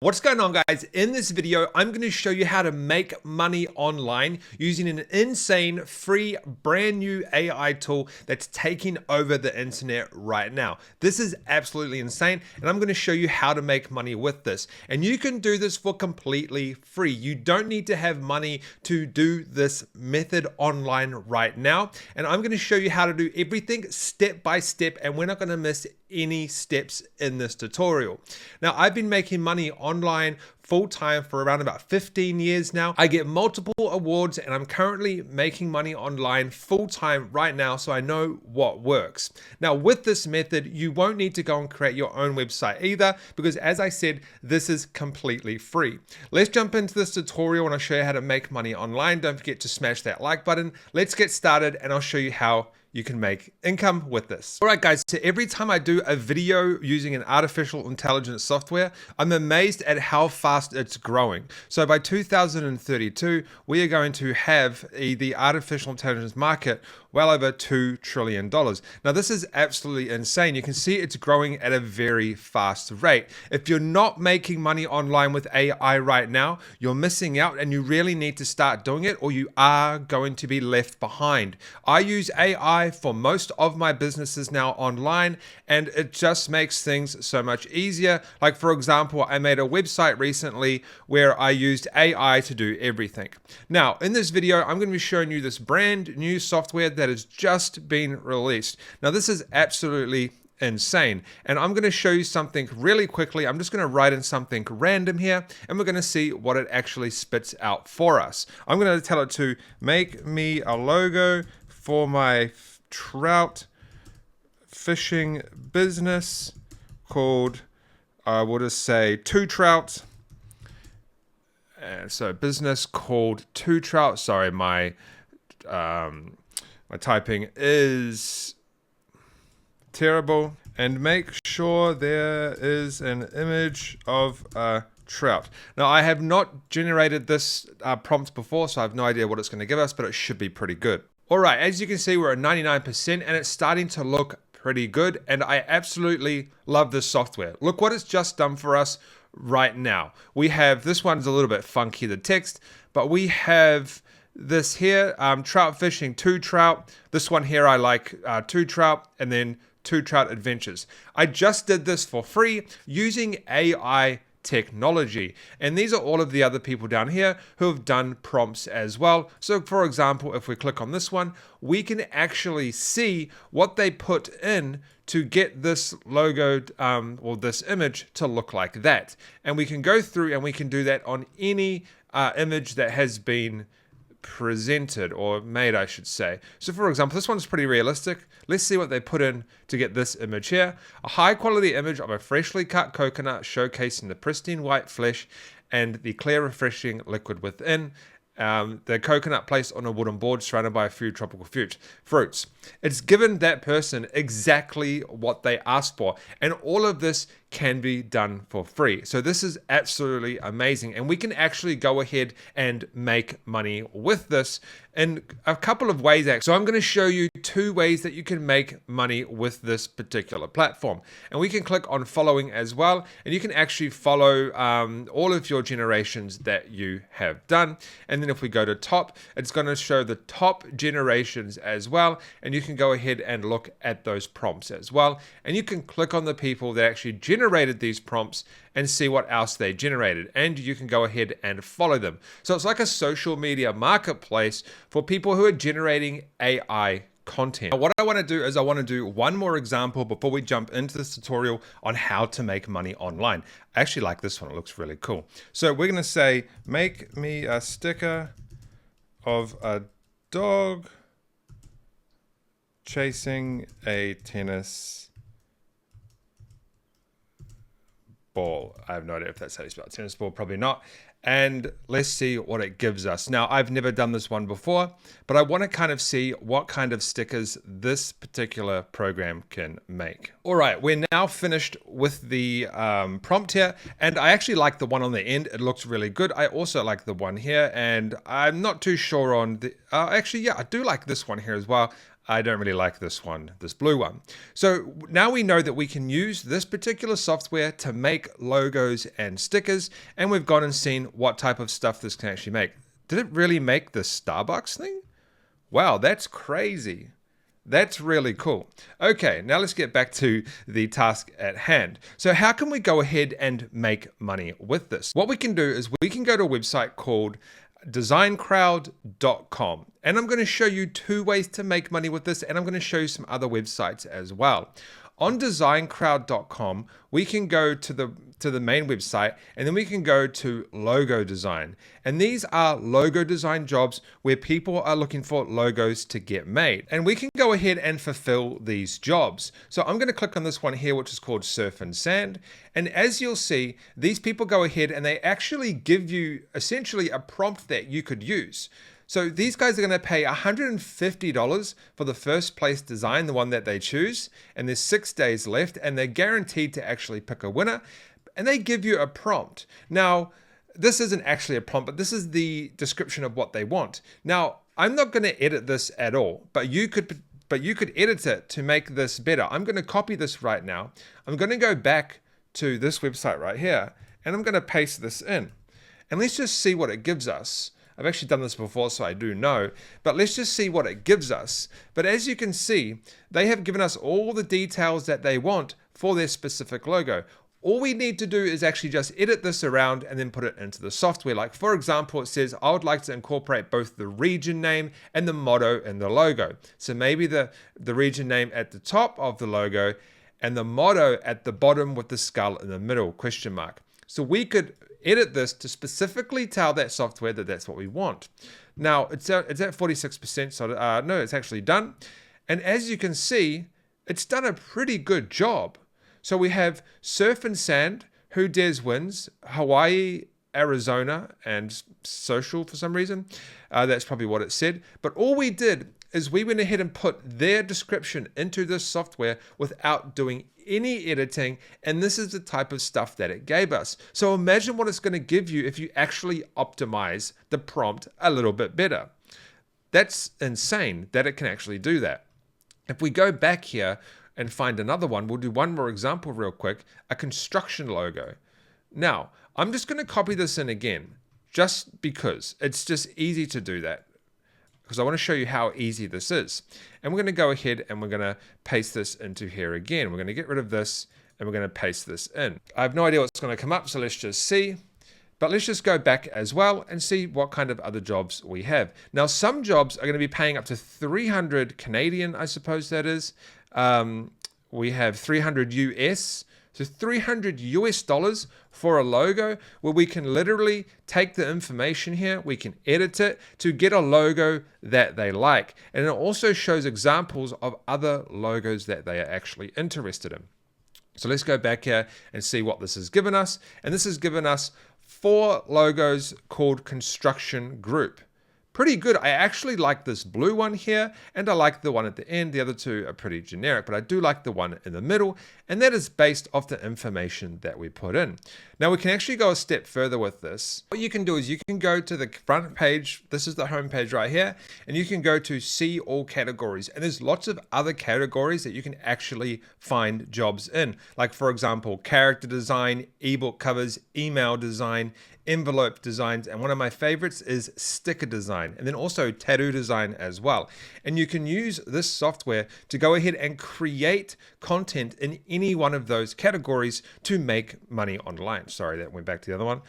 What's going on, guys? In this video, I'm going to show you how to make money online using an insane free brand new AI tool that's taking over the internet right now. This is absolutely insane, and I'm going to show you how to make money with this. And you can do this for completely free. You don't need to have money to do this method online right now. And I'm going to show you how to do everything step by step, and we're not going to miss any steps in this tutorial. Now, I've been making money online full-time for around about 15 years now. I get multiple awards and I'm currently making money online full-time right now, so I know what works. Now, with this method, you won't need to go and create your own website either, because as I said, this is completely free. Let's jump into this tutorial and I'll show you how to make money online. Don't forget to smash that like button. Let's get started and I'll show you how you can make income with this. All right, guys, so every time I do a video using an artificial intelligence software, I'm amazed at how fast it's growing. So by 2032, we are going to have the artificial intelligence market well over $2 trillion. Now, this is absolutely insane. You can see it's growing at a very fast rate. If you're not making money online with AI right now, you're missing out and you really need to start doing it, or you are going to be left behind. I use AI for most of my businesses now online, and it just makes things so much easier. Like, for example, I made a website recently where I used AI to do everything. Now, in this video, I'm going to be showing you this brand new software that has just been released. Now, this is absolutely insane, and I'm going to show you something really quickly. I'm just going to write in something random here, and we're going to see what it actually spits out for us. I'm going to tell it to make me a logo for my trout fishing business called, I will just say, Two Trout. And so business called Two Trout. Sorry, my typing is terrible. And make sure there is an image of a trout. Now, I have not generated this prompt before, so I have no idea what it's going to give us, but it should be pretty good. All right, as you can see, we're at 99% and it's starting to look pretty good. And I absolutely love this software. Look what it's just done for us right now. We have, this one's a little bit funky, the text, but we have this here, trout fishing, Two Trout. This one here, I like Two Trout, and then Two Trout Adventures. I just did this for free using AI technology, and these are all of the other people down here who have done prompts as well. So for example, if we click on this one, we can actually see what they put in to get this logo or this image to look like that. And we can go through and we can do that on any image that has been presented or made, I should say. So for example, this one's pretty realistic. Let's see what they put in to get this image here. A high quality image of a freshly cut coconut showcasing the pristine white flesh and the clear refreshing liquid within. The coconut placed on a wooden board surrounded by a few tropical fruits. It's given that person exactly what they asked for, and all of this can be done for free. So this is absolutely amazing, and we can actually go ahead and make money with this in a couple of ways. So I'm going to show you two ways that you can make money with this particular platform, and we can click on following as well, and you can actually follow all of your generations that you have done. And then if we go to top, it's going to show the top generations as well, and you can go ahead and look at those prompts as well, and you can click on the people that actually generated these prompts and see what else they generated, and you can go ahead and follow them. So it's like a social media marketplace for people who are generating AI content. Now, what I want to do is I want to do one more example before we jump into this tutorial on how to make money online. I actually like this one. It looks really cool. So we're going to say, make me a sticker of a dog chasing a tennis ball. I have no idea if that's how you spell it. Tennis ball, probably not. And let's see what it gives us. Now, I've never done this one before, but I want to kind of see what kind of stickers this particular program can make. All right, we're now finished with the prompt here, and I actually like the one on the end. It looks really good. I also like the one here, and I'm not too sure on the, actually, yeah, I do like this one here as well. I don't really like this one, this blue one. So now we know that we can use this particular software to make logos and stickers, and we've gone and seen what type of stuff this can actually make. Did it really make the Starbucks thing? Wow, that's crazy. That's really cool. Okay, now let's get back to the task at hand. So how can we go ahead and make money with this? What we can do is we can go to a website called designcrowd.com, and I'm going to show you 2 ways to make money with this, and I'm going to show you some other websites as well. On designcrowd.com, we can go to the main website, and then we can go to logo design. And these are logo design jobs where people are looking for logos to get made. And we can go ahead and fulfill these jobs. So I'm going to click on this one here, which is called Surf and Sand. And as you'll see, these people go ahead and they actually give you essentially a prompt that you could use. So these guys are going to pay $150 for the first place design, the one that they choose. And there's 6 days left, and they're guaranteed to actually pick a winner. And they give you a prompt. Now, this isn't actually a prompt, but this is the description of what they want. Now, I'm not going to edit this at all, but you could edit it to make this better. I'm going to copy this right now. I'm going to go back to this website right here, and I'm going to paste this in. And let's just see what it gives us. I've actually done this before, so I do know, but let's just see what it gives us. But as you can see, they have given us all the details that they want for their specific logo. All we need to do is actually just edit this around and then put it into the software. Like for example, it says, I would like to incorporate both the region name and the motto in the logo. So maybe the region name at the top of the logo and the motto at the bottom with the skull in the middle, question mark. So we could edit this to specifically tell that software that that's what we want. Now it's at 46%, so no, it's actually done. And as you can see, it's done a pretty good job. So we have Surf and Sand, Who Dares Wins, Hawaii, Arizona, and Social for some reason. That's probably what it said. But all we did is we went ahead and put their description into this software without doing any editing, and this is the type of stuff that it gave us. So imagine what it's going to give you if you actually optimize the prompt a little bit better. That's insane that it can actually do that. If we go back here and find another one, we'll do one more example real quick, a construction logo. Now, I'm just going to copy this in again, just because it's just easy to do that, because I want to show you how easy this is. And we're going to go ahead and we're going to paste this into here again. We're going to get rid of this and we're going to paste this in. I have no idea what's going to come up, so let's just see. But let's just go back as well and see what kind of other jobs we have. Now, some jobs are going to be paying up to 300 Canadian, I suppose that is. We have 300 US, so 300 US dollars for a logo, where we can literally take the information here, we can edit it to get a logo that they like. And it also shows examples of other logos that they are actually interested in. So let's go back here and see what this has given us. And this has given us 4 logos called Construction Group. Pretty good. I actually like this blue one here, and I like the one at the end. The other 2 are pretty generic, but I do like the one in the middle, and that is based off the information that we put in. Now we can actually go a step further with this. What you can do is you can go to the front page. This is the home page right here, and you can go to see all categories, and there's lots of other categories that you can actually find jobs in. Like for example, character design, ebook covers, email design, envelope designs, and one of my favorites is sticker design, and then also tattoo design as well. And you can use this software to go ahead and create content in any one of those categories to make money online. Sorry, that went back to the other one.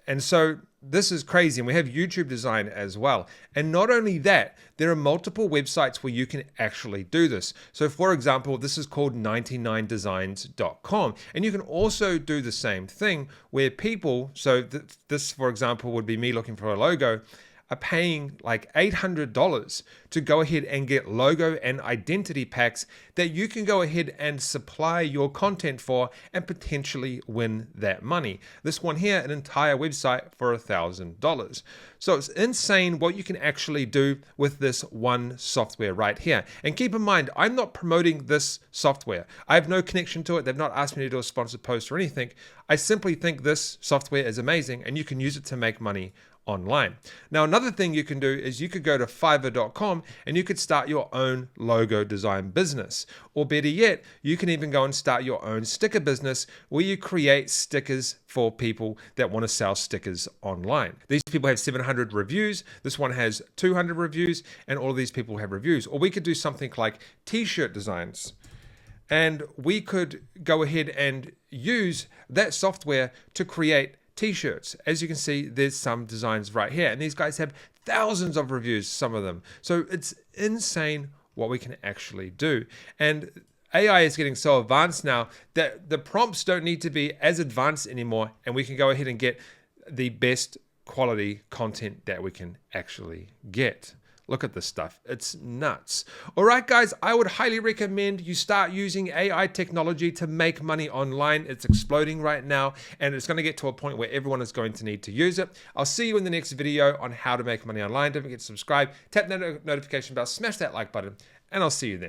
And so this is crazy. And we have YouTube design as well. And not only that, there are multiple websites where you can actually do this. So for example, this is called 99designs.com. And you can also do the same thing where people, so this for example would be me looking for a logo, are paying like $800 to go ahead and get logo and identity packs that you can go ahead and supply your content for and potentially win that money. This one here, an entire website for $1,000. So it's insane what you can actually do with this one software right here. And keep in mind, I'm not promoting this software. I have no connection to it. They've not asked me to do a sponsored post or anything. I simply think this software is amazing and you can use it to make money online. Now, another thing you can do is you could go to Fiverr.com and you could start your own logo design business. Or better yet, you can even go and start your own sticker business where you create stickers for people that want to sell stickers online. These people have 700 reviews. This one has 200 reviews, and all of these people have reviews. Or we could do something like t-shirt designs. And we could go ahead and use that software to create t-shirts. As you can see, there's some designs right here, and these guys have thousands of reviews, some of them. So it's insane what we can actually do. And AI is getting so advanced now that the prompts don't need to be as advanced anymore, and we can go ahead and get the best quality content that we can actually get. Look at this stuff. It's nuts. All right, guys, I would highly recommend you start using AI technology to make money online. It's exploding right now, and it's going to get to a point where everyone is going to need to use it. I'll see you in the next video on how to make money online. Don't forget to subscribe, tap that notification bell, smash that like button, and I'll see you then.